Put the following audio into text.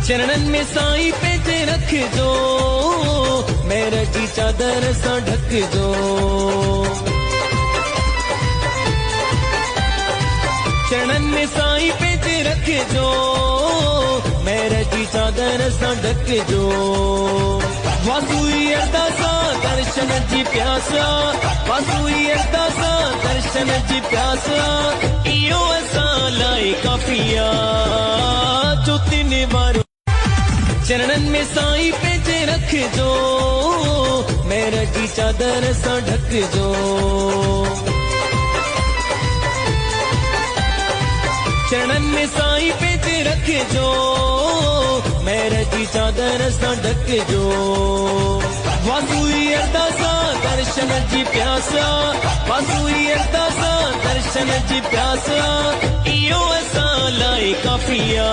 चरणन में साई पेज रख दो, मेरा जी चादर सा ढक दो। चरणन में साई पेज रख दो, मेरा जी चादर सा ढक दो। वासुई अरदासा दर्शन जी प्यासा, वासुई अरदासा दर्शन जी प्यासा। इयो असा लाए काफिया जो तीन बार। चरणन में साई पेज रख दो, मेरा जी चादर सा ढक दो। चरणन में साई पेज रख दो, मेरा जी चादर सा ढक दो। वासुई अरदासा दर्शन जी प्यासा, वासुई अरदासा दर्शन जी प्यासा। इयो असा लाए काफिया